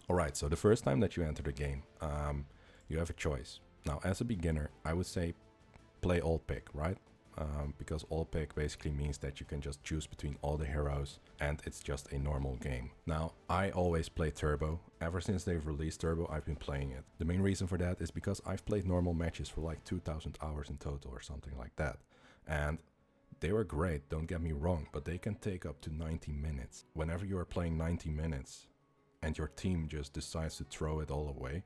Alright, so the first time that you enter the game, you have a choice. Now, as a beginner, I would say play all pick, right? Because all pick basically means that you can just choose between all the heroes and it's just a normal game. Now, I always play Turbo. Ever since they've released Turbo, I've been playing it. The main reason for that is because I've played normal matches for like 2,000 hours in total or something like that. And they were great, don't get me wrong, but they can take up to 90 minutes. Whenever you are playing 90 minutes and your team just decides to throw it all away,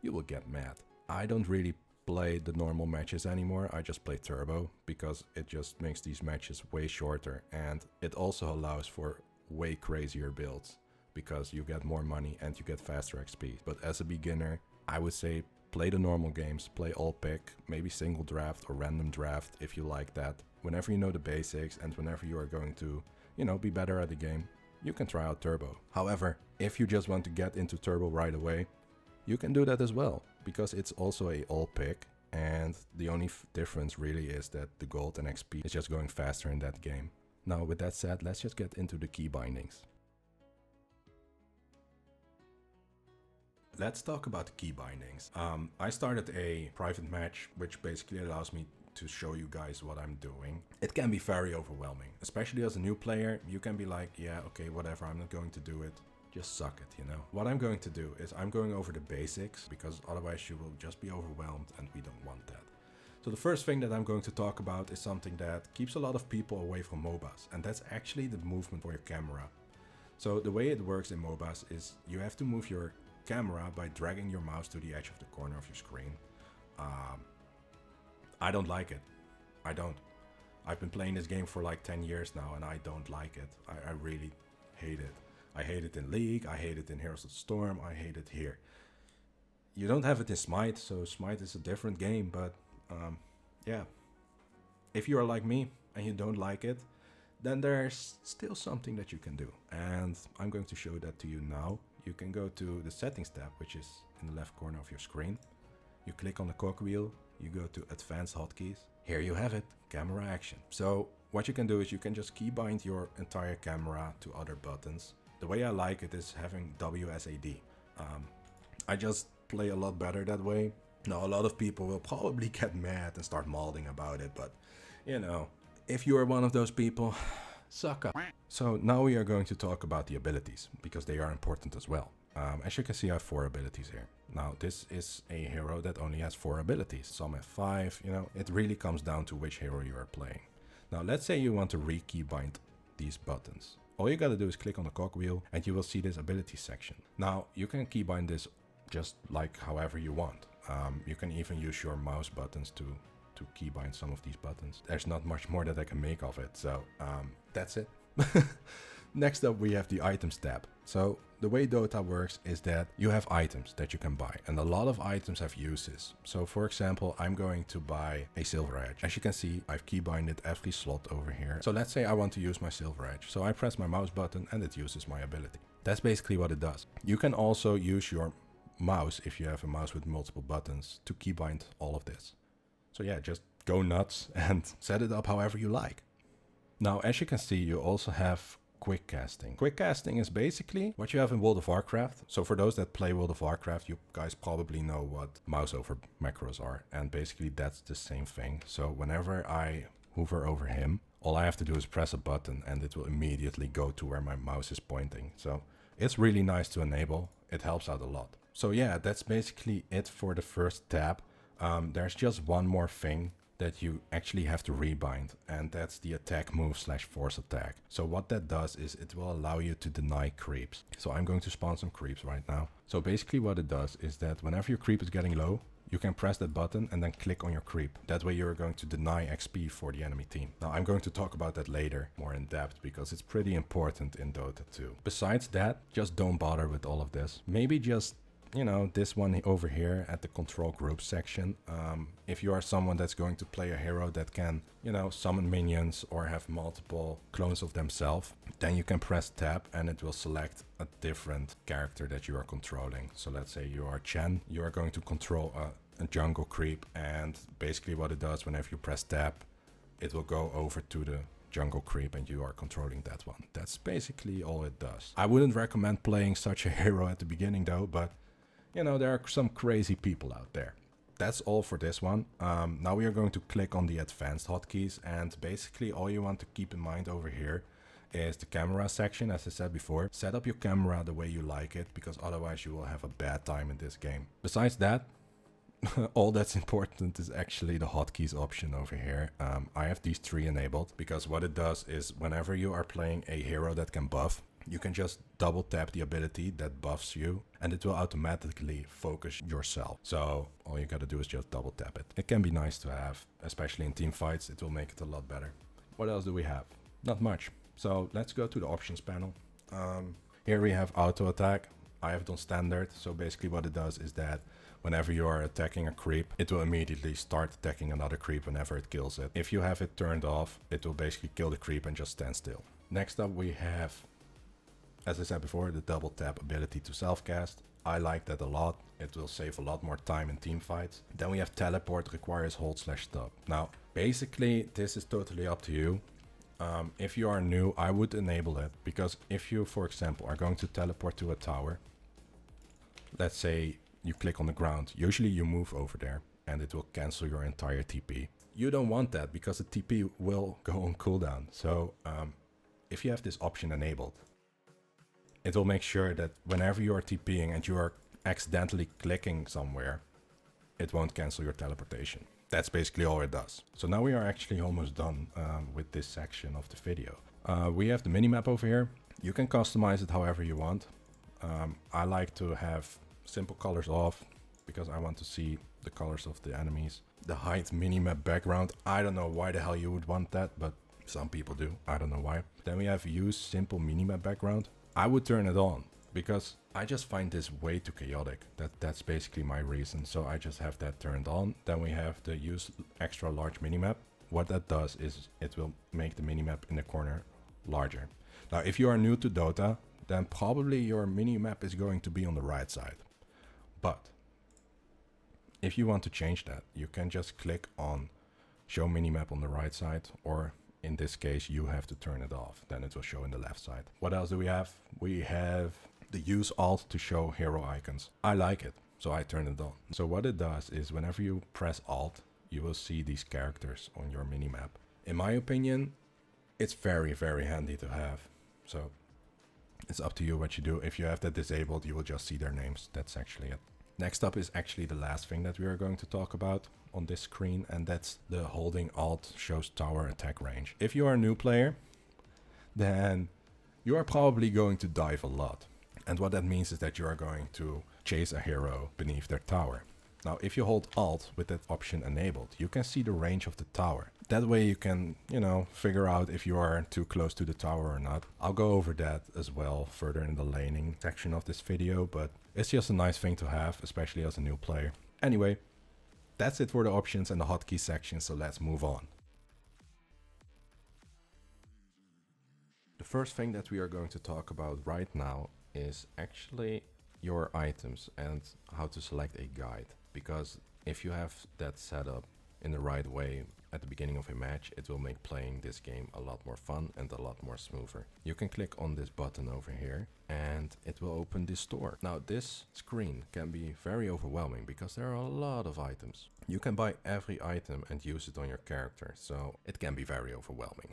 you will get mad. I don't really play the normal matches anymore. I just play Turbo because it just makes these matches way shorter, and it also allows for way crazier builds because you get more money and you get faster XP. But as a beginner, I would say play the normal games, play all pick, maybe single draft or random draft if you like that. Whenever you know the basics and whenever you are going to, be better at the game, you can try out Turbo. However, if you just want to get into Turbo right away, you can do that as well, because it's also a all pick, and the only difference really is that the gold and XP is just going faster in that game. Now, with that said, let's just get into the key bindings. Let's talk about the key bindings. I started a private match, which basically allows me to show you guys what I'm doing. It can be very overwhelming, especially as a new player. You can be like, yeah, okay, whatever, I'm not going to do it. Just suck it, What I'm going to do is I'm going over the basics, because otherwise you will just be overwhelmed and we don't want that. So the first thing that I'm going to talk about is something that keeps a lot of people away from MOBAs, and that's actually the movement for your camera. So the way it works in MOBAs is you have to move your camera by dragging your mouse to the edge of the corner of your screen. I don't like it. I don't. I've been playing this game for like 10 years now and I don't like it. I really hate it. I hate it in League, I hate it in Heroes of the Storm, I hate it here. You don't have it in Smite, so Smite is a different game, but yeah. If you are like me and you don't like it, then there's still something that you can do. And I'm going to show that to you now. You can go to the settings tab, which is in the left corner of your screen. You click on the cogwheel, you go to advanced hotkeys. Here you have it, camera action. So what you can do is you can just keybind your entire camera to other buttons. The way I like it is having WSAD. I just play a lot better that way. Now, a lot of people will probably get mad and start malding about it, but if you are one of those people, suck up. So now we are going to talk about the abilities, because they are important as well. As you can see, I have 4 abilities here. Now, this is a hero that only has 4 abilities. Some have 5, it really comes down to which hero you are playing. Now, let's say you want to re-keybind these buttons. All you gotta do is click on the cogwheel and you will see this ability section. Now, you can keybind this just like however you want. You can even use your mouse buttons to keybind some of these buttons. There's not much more that I can make of it, so that's it. Next up, we have the items tab. So the way Dota works is that you have items that you can buy, and a lot of items have uses. So for example, I'm going to buy a silver edge. As you can see, I've keybinded every slot over here. So let's say I want to use my silver edge. So I press my mouse button and it uses my ability. That's basically what it does. You can also use your mouse, if you have a mouse with multiple buttons, to keybind all of this. So yeah, just go nuts and set it up however you like. Now, as you can see, you also have quick casting. Quick casting is basically what you have in World of Warcraft. So for those that play World of Warcraft, you guys probably know what mouse over macros are. And basically that's the same thing. So whenever I hover over him, all I have to do is press a button and it will immediately go to where my mouse is pointing. So it's really nice to enable. It helps out a lot. So yeah, that's basically it for the first tab. There's just one more thing that you actually have to rebind, and that's the attack move / force attack. So what that does is it will allow you to deny creeps. So I'm going to spawn some creeps right now. So basically what it does is that whenever your creep is getting low, you can press that button and then click on your creep. That way you're going to deny XP for the enemy team. Now I'm going to talk about that later more in depth, because it's pretty important in Dota 2. Besides that, just don't bother with all of this. Maybe just this one over here at the control group section. If you are someone that's going to play a hero that can, summon minions or have multiple clones of themselves, then you can press tab and it will select a different character that you are controlling. So let's say you are Chen, you are going to control a jungle creep, and basically what it does, whenever you press tab, it will go over to the jungle creep and you are controlling that one. That's basically all it does. I wouldn't recommend playing such a hero at the beginning though, but you know, there are some crazy people out there. That's all for this one. Now we are going to click on the advanced hotkeys, and basically all you want to keep in mind over here is the camera section. As I said before, set up your camera the way you like it, because otherwise you will have a bad time in this game. Besides that, all that's important is actually the hotkeys option over here. I have these 3 enabled because what it does is whenever you are playing a hero that can buff, you can just double tap the ability that buffs you and it will automatically focus yourself. So all you gotta do is just double tap it. It can be nice to have, especially in team fights. It will make it a lot better. What else do we have? Not much. So let's go to the options panel. Here we have auto attack. I have it on standard. So basically what it does is that whenever you are attacking a creep, it will immediately start attacking another creep whenever it kills it. If you have it turned off, it will basically kill the creep and just stand still. Next up we have, as I said before, the double tap ability to self-cast. I like that a lot. It will save a lot more time in team fights. Then we have teleport, requires hold/stop. Now, basically, this is totally up to you. If you are new, I would enable it, because if you, for example, are going to teleport to a tower, let's say you click on the ground, usually you move over there and it will cancel your entire TP. You don't want that because the TP will go on cooldown. So if you have this option enabled, it will make sure that whenever you are TPing and you are accidentally clicking somewhere, it won't cancel your teleportation. That's basically all it does. So now we are actually almost done with this section of the video. We have the minimap over here. You can customize it however you want. I like to have simple colors off because I want to see the colors of the enemies. The hide minimap background, I don't know why the hell you would want that, but some people do. I don't know why. Then we have use simple minimap background. I would turn it on because I just find this way too chaotic. That's basically my reason. So I just have that turned on. Then we have the use extra large minimap. What that does is it will make the minimap in the corner larger. Now, if you are new to Dota, then probably your minimap is going to be on the right side. But if you want to change that, you can just click on show minimap on the right side, or in this case, you have to turn it off. Then it will show in the left side. What else do we have? We have the use alt to show hero icons. I like it, so I turn it on. So what it does is whenever you press alt, you will see these characters on your minimap. In my opinion, it's very, very handy to have. So it's up to you what you do. If you have that disabled, you will just see their names. That's actually it. Next up is actually the last thing that we are going to talk about on this screen, and that's the holding alt shows tower attack range. If you are a new player, then you are probably going to dive a lot. And what that means is that you are going to chase a hero beneath their tower. Now, if you hold alt with that option enabled, you can see the range of the tower. That way you can, figure out if you are too close to the tower or not. I'll go over that as well further in the laning section of this video, but it's just a nice thing to have, especially as a new player. Anyway, that's it for the options and the hotkey section, so let's move on. The first thing that we are going to talk about right now is actually your items and how to select a guide. Because if you have that set up in the right way at the beginning of a match, it will make playing this game a lot more fun and a lot more smoother. You can click on this button over here and it will open this store. Now this screen can be very overwhelming because there are a lot of items. You can buy every item and use it on your character, so it can be very overwhelming.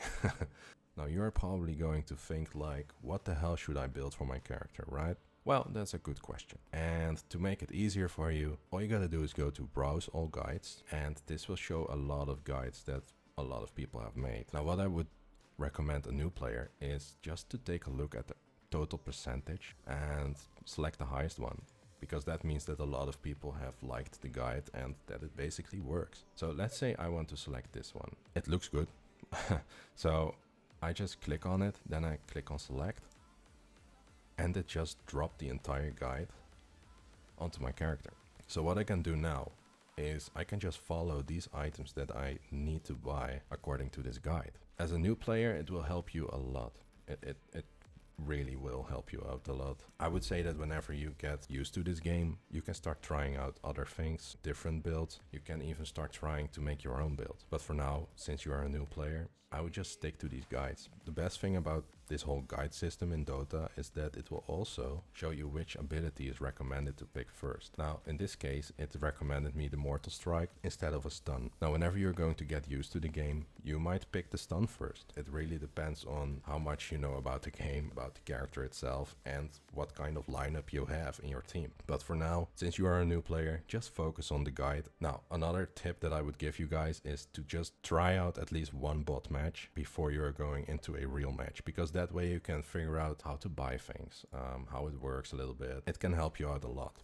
Now you're probably going to think like, what the hell should I build for my character, right? Well, that's a good question. And to make it easier for you, all you gotta do is go to browse all guides, and this will show a lot of guides that a lot of people have made. Now what I would recommend a new player is just to take a look at the total percentage and select the highest one, because that means that a lot of people have liked the guide and that it basically works. So let's say I want to select this one. It looks good. So I just click on it, then I click on select, and it just dropped the entire guide onto my character. So what I can do now is I can just follow these items that I need to buy according to this guide. As a new player, it will help you a lot. It really will help you out a lot. I would say that whenever you get used to this game, you can start trying out other things, different builds. You can even start trying to make your own build. But for now, since you are a new player, I would just stick to these guides. The best thing about this whole guide system in Dota is that it will also show you which ability is recommended to pick first. Now, in this case, it recommended me the Mortal Strike instead of a stun. Now, whenever you're going to get used to the game, you might pick the stun first. It really depends on how much you know about the game, about the character itself, and what kind of lineup you have in your team. But for now, since you are a new player, just focus on the guide. Now, another tip that I would give you guys is to just try out at least one bot match before you're going into a real match, because that way you can figure out how to buy things, how it works a little bit. It can help you out a lot.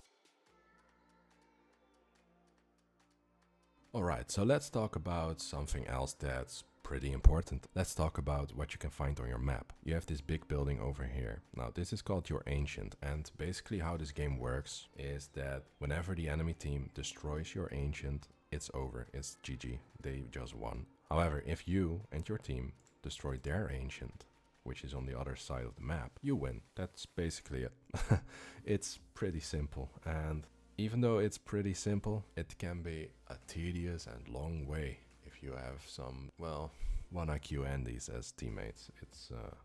Alright, so let's talk about something else that's pretty important. Let's talk about what you can find on your map. You have this big building over here. Now, this is called your Ancient, and basically how this game works is that whenever the enemy team destroys your Ancient, it's over, it's GG, they just won. However, if you and your team destroy their Ancient, which is on the other side of the map, you win. That's basically it. It's pretty simple, and even though it's pretty simple, it can be a tedious and long way if you have some, well, 1 IQ Andes as teammates.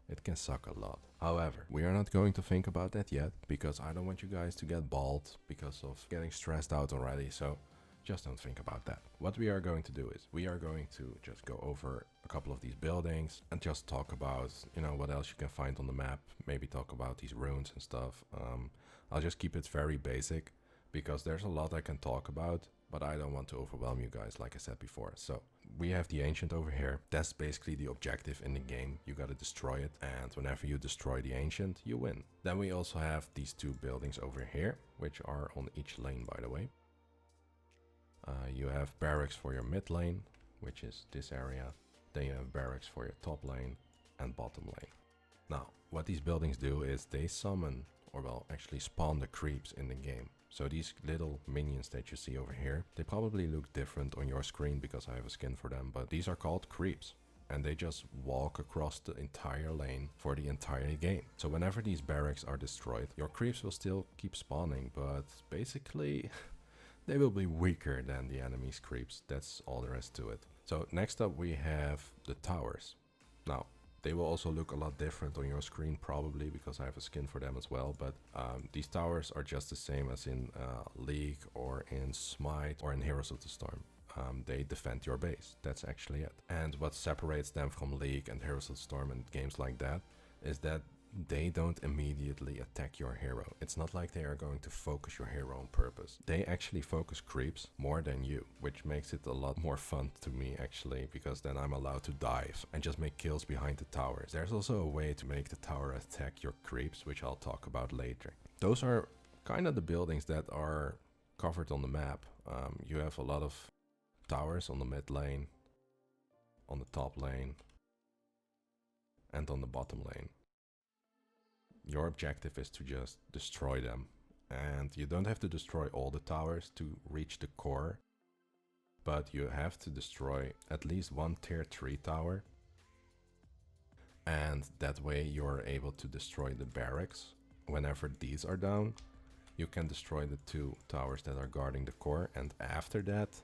It can suck a lot. However, we are not going to think about that yet, because I don't want you guys to get bald because of getting stressed out already, so just don't think about that. What we are going to do is we are going to just go over a couple of these buildings and just talk about, you know, what else you can find on the map. Maybe talk about these runes and stuff. I'll just keep it very basic because there's a lot I can talk about, but I don't want to overwhelm you guys, like I said before. So we have the Ancient over here. That's basically the objective in the game. You gotta destroy it, and whenever you destroy the Ancient, you win. Then we also have these 2 buildings over here, which are on each lane, by the way. You have barracks for your mid lane, which is this area. Then you have barracks for your top lane and bottom lane. Now, what these buildings do is they summon, or well, actually spawn the creeps in the game. So these little minions that you see over here, they probably look different on your screen because I have a skin for them, but these are called creeps. And they just walk across the entire lane for the entire game. So whenever these barracks are destroyed, your creeps will still keep spawning, but basically they will be weaker than the enemy's creeps. That's all there is to it. So next up we have the towers. Now, they will also look a lot different on your screen probably because I have a skin for them as well. But these towers are just the same as in League or in Smite or in Heroes of the Storm. They defend your base. That's actually it. And what separates them from League and Heroes of the Storm and games like that is that they don't immediately attack your hero. It's not like they are going to focus your hero on purpose. They actually focus creeps more than you, which makes it a lot more fun to me actually, because then I'm allowed to dive and just make kills behind the towers. There's also a way to make the tower attack your creeps, which I'll talk about later. Those are kind of the buildings that are covered on the map. You have a lot of towers on the mid lane, on the top lane, and on the bottom lane. Your objective is to just destroy them, and you don't have to destroy all the towers to reach the core, but you have to destroy at least 1 tier 3 tower, and that way you're able to destroy the barracks. Whenever these are down, you can destroy the 2 towers that are guarding the core, and after that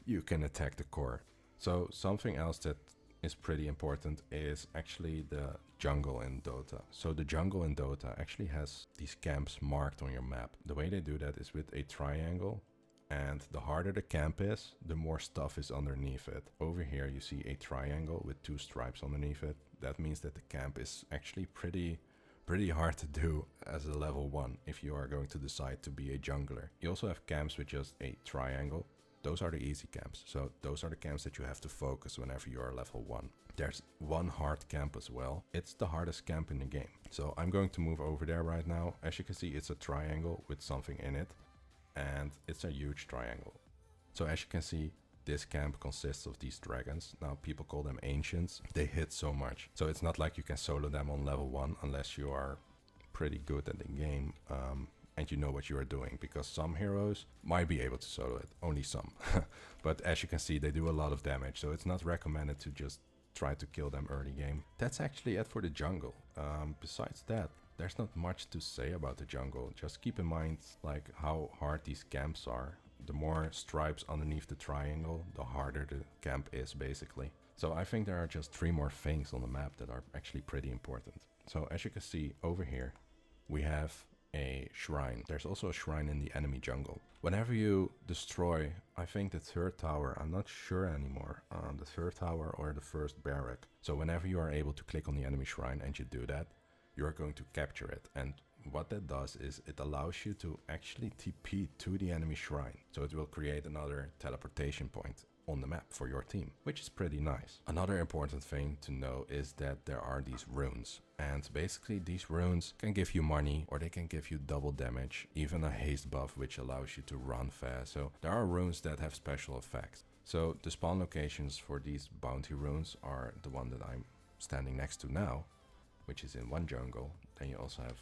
you can attack the core. So something else that is pretty important is actually the jungle in Dota. So the jungle in Dota actually has these camps marked on your map. The way they do that is with a triangle, and the harder the camp is, the more stuff is underneath it. Over here you see a triangle with 2 stripes underneath it. That means that the camp is actually pretty hard to do as a level 1 if you are going to decide to be a jungler. You also have camps with just a triangle. Those are the easy camps. So those are the camps that you have to focus whenever you are level 1. There's one hard camp as well. It's the hardest camp in the game. So I'm going to move over there right now. As you can see, it's a triangle with something in it, and it's a huge triangle. So as you can see, this camp consists of these dragons. Now people call them ancients. They hit so much. So it's not like you can solo them on level 1 unless you are pretty good at the game. And you know what you are doing, because some heroes might be able to solo it, only some. But as you can see, they do a lot of damage, so it's not recommended to just try to kill them early game. That's actually it for the jungle. Besides that, there's not much to say about the jungle. Just keep in mind like how hard these camps are. The more stripes underneath the triangle, the harder the camp is basically. So I think there are just 3 more things on the map that are actually pretty important. So as you can see over here, we have a shrine. There's also a shrine in the enemy jungle. Whenever you destroy, I think the 3rd tower, I'm not sure anymore, the 3rd tower or the 1st barrack. So whenever you are able to click on the enemy shrine and you do that, you're going to capture it. And what that does is it allows you to actually TP to the enemy shrine. So it will create another teleportation point on the map for your team, which is pretty nice. Another important thing to know is that there are these runes, and basically these runes can give you money or they can give you double damage, even a haste buff which allows you to run fast. So there are runes that have special effects. So the spawn locations for these bounty runes are the one that I'm standing next to now, which is in one jungle. Then you also have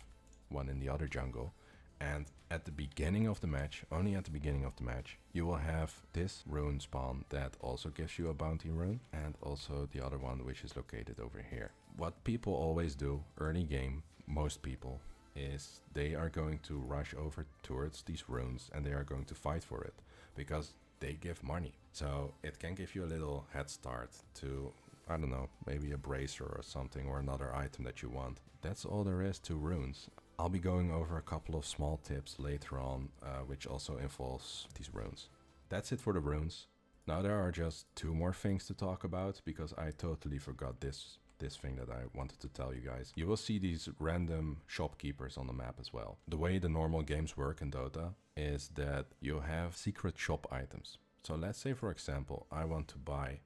one in the other jungle. And at the beginning of the match, only at the beginning of the match, you will have this rune spawn that also gives you a bounty rune, and also the other one which is located over here. What people always do early game, most people, is they are going to rush over towards these runes and they are going to fight for it because they give money. So it can give you a little head start to, I don't know, maybe a bracer or something or another item that you want. That's all there is to runes. I'll be going over a couple of small tips later on, which also involves these runes. That's it for the runes. Now there are just 2 more things to talk about because I totally forgot this thing that I wanted to tell you guys. You will see these random shopkeepers on the map as well. The way the normal games work in Dota is that you have secret shop items. So let's say, for example, I want to buy,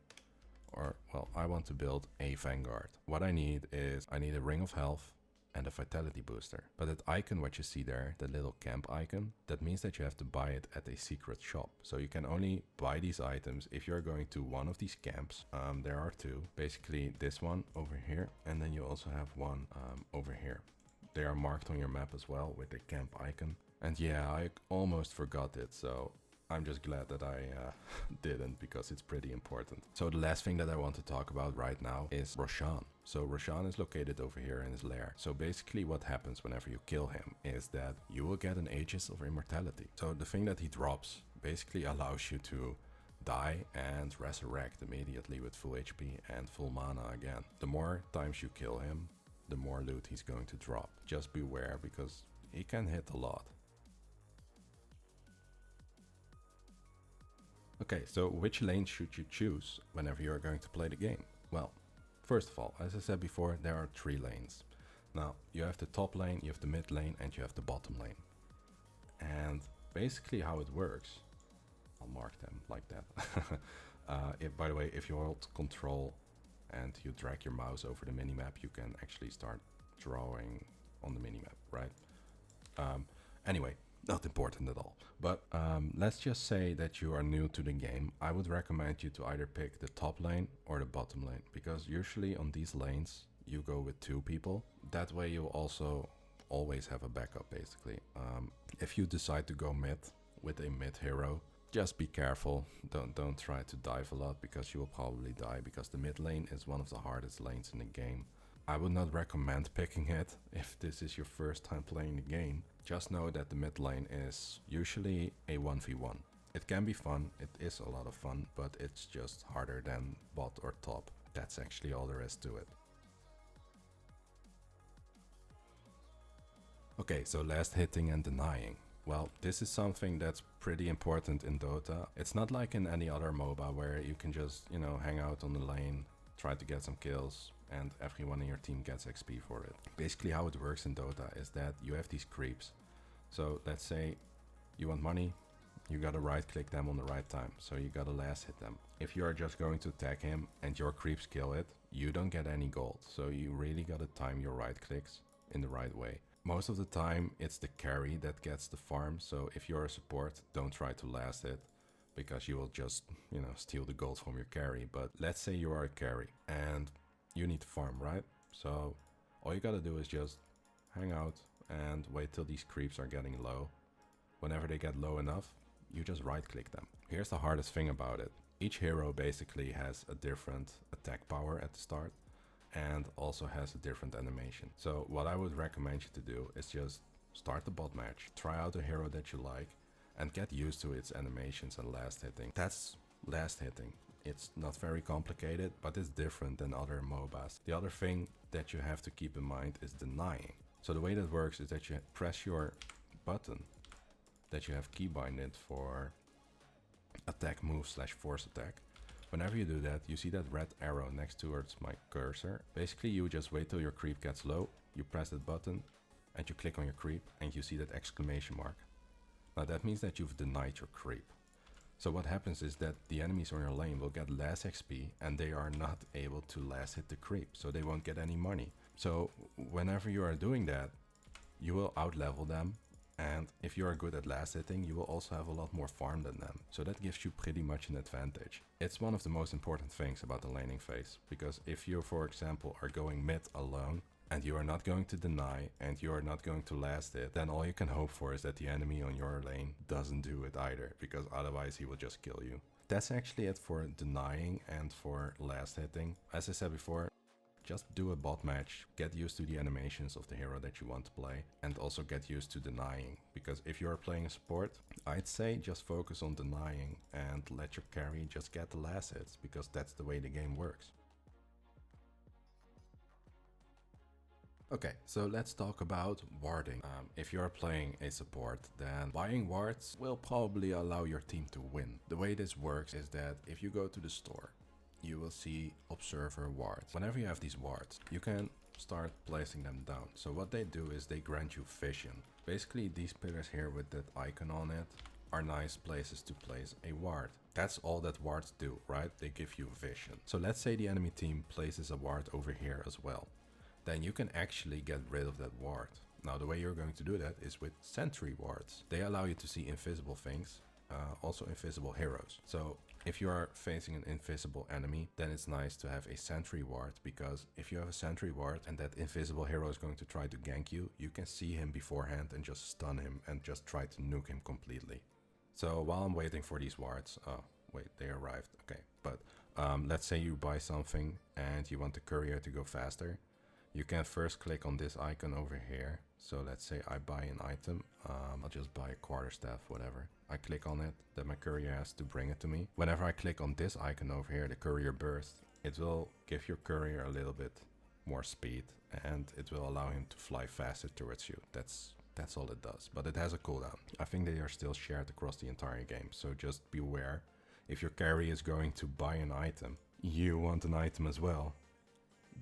or well, I want to build a Vanguard. What I need is I need a Ring of Health and a Vitality booster. But that icon what you see there, the little camp icon, that means that you have to buy it at a secret shop. So you can only buy these items if you're going to one of these camps. There are 2. Basically this one over here, and then you also have one over here. They are marked on your map as well with the camp icon. And yeah, I almost forgot it, so I'm just glad that I didn't, because it's pretty important. So the last thing that I want to talk about right now is Roshan. So Roshan is located over here in his lair. So basically what happens whenever you kill him is that you will get an Aegis of Immortality. So the thing that he drops basically allows you to die and resurrect immediately with full HP and full mana again. The more times you kill him, the more loot he's going to drop. Just beware, because he can hit a lot. Okay, so which lane should you choose whenever you are going to play the game? Well, first of all, as I said before, there are 3 lanes. Now, you have the top lane, you have the mid lane, and you have the bottom lane. And basically how it works, I'll mark them like that. By the way, if you hold control and you drag your mouse over the minimap, you can actually start drawing on the minimap, right? Anyway, not important at all. But let's just say that you are new to the game. I would recommend you to either pick the top lane or the bottom lane, because usually on these lanes you go with 2 people. That way you'll also always have a backup basically. If you decide to go mid with a mid hero, just be careful. Don't try to dive a lot, because you will probably die, because the mid lane is one of the hardest lanes in the game. I would not recommend picking it if this is your first time playing the game. Just know that the mid lane is usually a 1v1. It can be fun, it is a lot of fun, but it's just harder than bot or top. That's actually all there is to it. Okay, so last hitting and denying. Well, this is something that's pretty important in Dota. It's not like in any other MOBA where you can just, hang out on the lane, try to get some kills, and everyone in your team gets XP for it. Basically how it works in Dota is that you have these creeps. So let's say you want money, you gotta right click them on the right time, so you gotta last hit them. If you are just going to attack him and your creeps kill it, you don't get any gold. So you really gotta time your right clicks in the right way. Most of the time it's the carry that gets the farm, so if you're a support, don't try to last it, because you will just, steal the gold from your carry. But let's say you are a carry and you need to farm, right? So all you gotta do is just hang out and wait till these creeps are getting low. Whenever they get low enough, you just right click them. Here's the hardest thing about it. Each hero basically has a different attack power at the start and also has a different animation. So what I would recommend you to do is just start the bot match, try out a hero that you like, and get used to its animations and last hitting. That's last hitting. It's not very complicated, but it's different than other MOBAs. The other thing that you have to keep in mind is denying. So the way that works is that you press your button that you have keybinded for attack move / force attack. Whenever you do that, you see that red arrow next towards my cursor. Basically, you just wait till your creep gets low, you press that button, and you click on your creep, and you see that exclamation mark. Now that means that you've denied your creep. So what happens is that the enemies on your lane will get less XP, and they are not able to last hit the creep, so they won't get any money. So whenever you are doing that, you will outlevel them. And if you are good at last hitting, you will also have a lot more farm than them. So that gives you pretty much an advantage. It's one of the most important things about the laning phase. Because if you, for example, are going mid alone, and you are not going to deny, and you are not going to last hit, then all you can hope for is that the enemy on your lane doesn't do it either. Because otherwise he will just kill you. That's actually it for denying and for last hitting. As I said before, just do a bot match, get used to the animations of the hero that you want to play, and also get used to denying. Because if you are playing a support, I'd say just focus on denying and let your carry just get the last hits, because that's the way the game works. Okay, so let's talk about warding. If you are playing a support, then buying wards will probably allow your team to win. The way this works is that if you go to the store, you will see observer wards. Whenever you have these wards, you can start placing them down. So what they do is they grant you vision. Basically, these pillars here with that icon on it are nice places to place a ward. That's all that wards do, right? They give you vision. So let's say the enemy team places a ward over here as well. Then you can actually get rid of that ward. Now the way you're going to do that is with sentry wards. They allow you to see invisible things, also invisible heroes. So if you are facing an invisible enemy, then it's nice to have a sentry ward, because if you have a sentry ward and that invisible hero is going to try to gank you, you can see him beforehand and just stun him and just try to nuke him completely. So while I'm waiting for these wards, oh wait, they arrived, okay. But let's say you buy something and you want the courier to go faster. You can first click on this icon over here. So let's say I buy an item, I'll just buy a quarterstaff, whatever. I click on it, then my courier has to bring it to me. Whenever I click on this icon over here, the courier burst, it will give your courier a little bit more speed and it will allow him to fly faster towards you. That's all it does, but it has a cooldown. I think they are still shared across the entire game, so just beware. If your carry is going to buy an item, you want an item as well.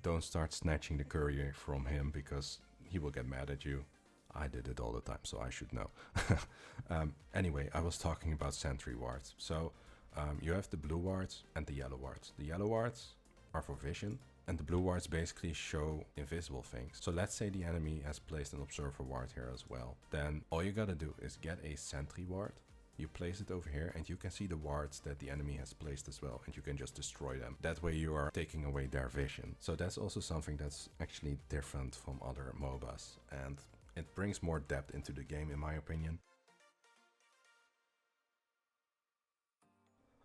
Don't start snatching the courier from him, because he will get mad at you. I did it all the time, so I should know. Anyway, I was talking about sentry wards. So you have the blue wards and the yellow wards. The yellow wards are for vision, and the blue wards basically show invisible things. So let's say the enemy has placed an observer ward here as well. Then all you gotta do is get a sentry ward. You place it over here and you can see the wards that the enemy has placed as well, and you can just destroy them. That way you are taking away their vision. So that's also something that's actually different from other MOBAs, and it brings more depth into the game in my opinion.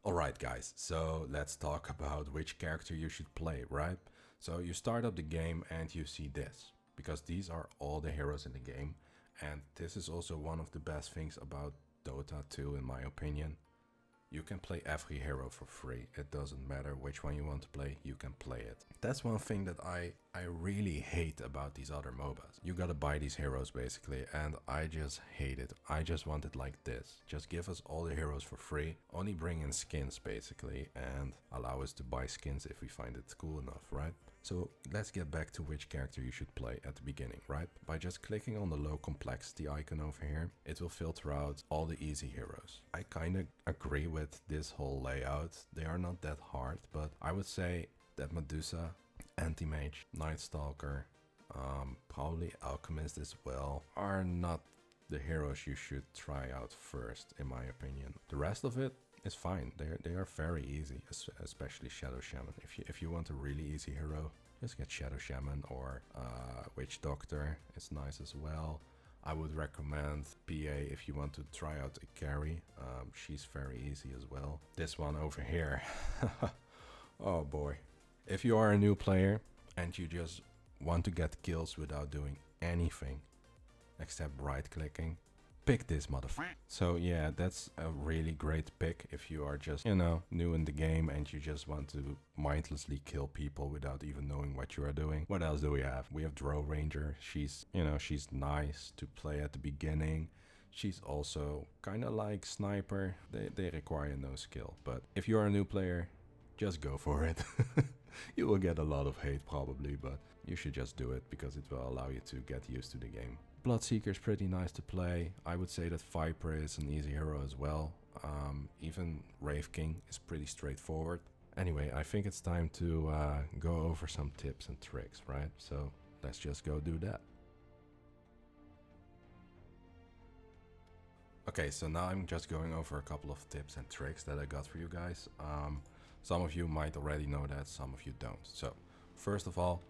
Alright guys, so let's talk about which character you should play, right? So you start up the game and you see this, because these are all the heroes in the game, and this is also one of the best things about Dota 2 in my opinion. You can play every hero for free. It doesn't matter which one you want to play, you can play it. That's one thing that I really hate about these other MOBAs. You gotta buy these heroes basically, and I just hate it. I just want it like this. Just give us all the heroes for free, only bring in skins basically, and allow us to buy skins if we find it cool enough, right? So let's get back to which character you should play at the beginning, right? By just clicking on the low complexity icon over here, it will filter out all the easy heroes. I kind of agree with this whole layout. They are not that hard, but I would say that Medusa, Anti-Mage, Night Stalker, probably Alchemist as well, are not the heroes you should try out first, in my opinion. The rest of it is fine. They are very easy, especially Shadow Shaman. If you want a really easy hero, just get Shadow Shaman, or Witch Doctor. It's nice as well. I would recommend PA if you want to try out a carry. She's very easy as well. This one over here. Oh boy. If you are a new player and you just want to get kills without doing anything except right clicking, pick this motherfucker. So yeah, that's a really great pick if you are just, you know, new in the game and you just want to mindlessly kill people without even knowing what you are doing. What else do we have? We have Drow Ranger. She's, you know, she's nice to play at the beginning. She's also kind of like Sniper. They require no skill. But if you're a new player, just go for it. You will get a lot of hate probably, but you should just do it because it will allow you to get used to the game. Bloodseeker is pretty nice to play. I would say that Viper is an easy hero as well. Even Wraith King is pretty straightforward. Anyway, I think it's time to go over some tips and tricks, right? So let's just go do that. Okay, so now I'm just going over a couple of tips and tricks that I got for you guys. Some of you might already know that, some of you don't. So first of all,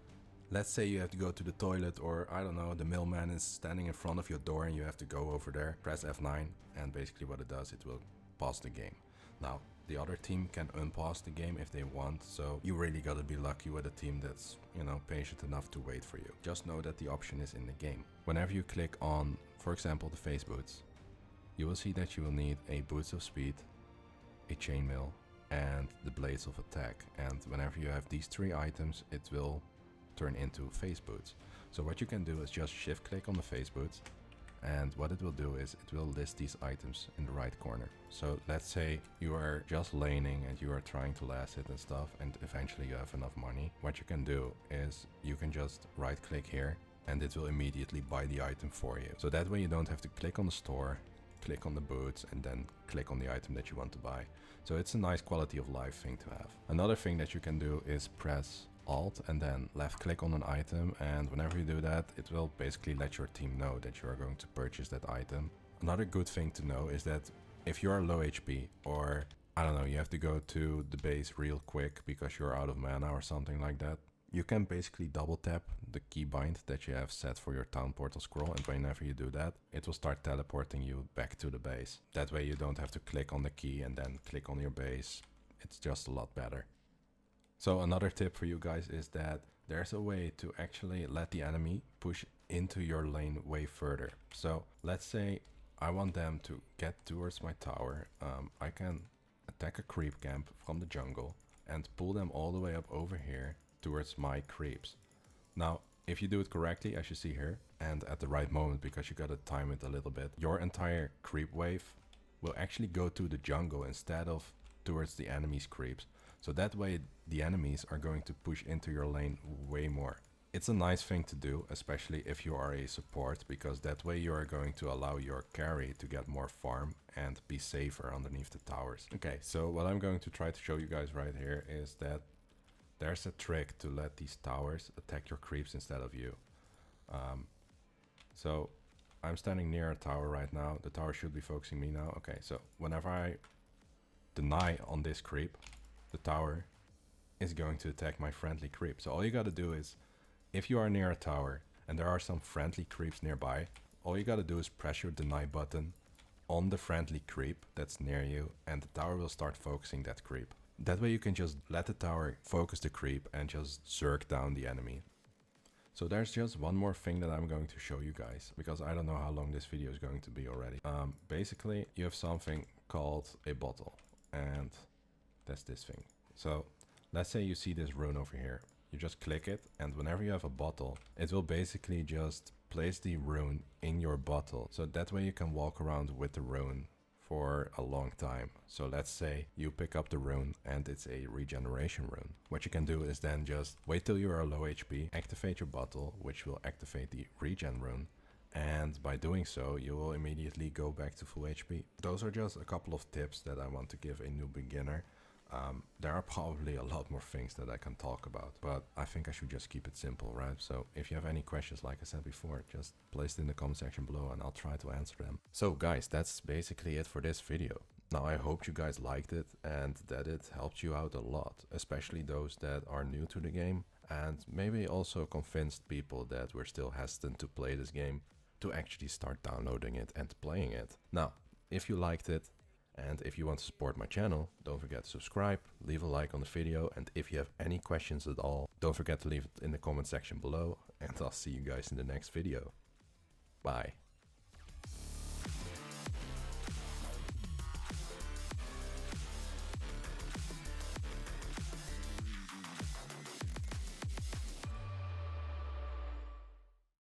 let's say you have to go to the toilet, or I don't know, the mailman is standing in front of your door and you have to go over there. Press F9 and basically what it does, it will pause the game. Now, the other team can unpause the game if they want, so you really gotta be lucky with a team that's, you know, patient enough to wait for you. Just know that the option is in the game. Whenever you click on, for example, the face boots, you will see that you will need a boots of speed, a chainmail, and the blades of attack. And whenever you have these three items, it will turn into face boots. So what you can do is just shift click on the face boots, and what it will do is it will list these items in the right corner. So let's say you are just laning and you are trying to last it and stuff, and eventually you have enough money. What you can do is you can just right click here and it will immediately buy the item for you. So that way you don't have to click on the store, click on the boots, and then click on the item that you want to buy. So it's a nice quality of life thing to have. Another thing that you can do is press Alt and then left click on an item, and whenever you do that, it will basically let your team know that you are going to purchase that item. Another good thing to know is that if you are low HP, or I don't know, you have to go to the base real quick because you're out of mana or something like that, you can basically double tap the keybind that you have set for your town portal scroll, and whenever you do that, it will start teleporting you back to the base. That way you don't have to click on the key and then click on your base. It's just a lot better. So another tip for you guys is that there's a way to actually let the enemy push into your lane way further. So let's say I want them to get towards my tower. I can attack a creep camp from the jungle and pull them all the way up over here towards my creeps. Now, if you do it correctly, as you see here, and at the right moment, because you gotta time it a little bit, your entire creep wave will actually go to the jungle instead of towards the enemy's creeps. So that way the enemies are going to push into your lane way more. It's a nice thing to do, especially if you are a support, because that way you are going to allow your carry to get more farm and be safer underneath the towers. Okay, so what I'm going to try to show you guys right here is that there's a trick to let these towers attack your creeps instead of you. So I'm standing near a tower right now. The tower should be focusing me now. Okay, so whenever I deny on this creep, the tower is going to attack my friendly creep. So all you gotta do is, if you are near a tower and there are some friendly creeps nearby, all you gotta do is press your deny button on the friendly creep that's near you, and the tower will start focusing that creep. That way you can just let the tower focus the creep and just zerk down the enemy. So there's just one more thing that I'm going to show you guys, because I don't know how long this video is going to be already. Basically, you have something called a bottle, and that's this thing. So let's say you see this rune over here. You just click it, and whenever you have a bottle, it will basically just place the rune in your bottle. So that way you can walk around with the rune for a long time. So let's say you pick up the rune and it's a regeneration rune. What you can do is then just wait till you are low HP, activate your bottle, which will activate the regen rune, and by doing so you will immediately go back to full HP. Those are just a couple of tips that I want to give a new beginner. There are probably a lot more things that I can talk about, but I think I should just keep it simple, right? So if you have any questions, like I said before, just place it in the comment section below and I'll try to answer them. So guys, that's basically it for this video. Now I hope you guys liked it and that it helped you out a lot, especially those that are new to the game, and maybe also convinced people that were still hesitant to play this game to actually start downloading it and playing it. Now, if you liked it and if you want to support my channel, don't forget to subscribe, leave a like on the video, and if you have any questions at all, don't forget to leave it in the comment section below, and I'll see you guys in the next video. Bye.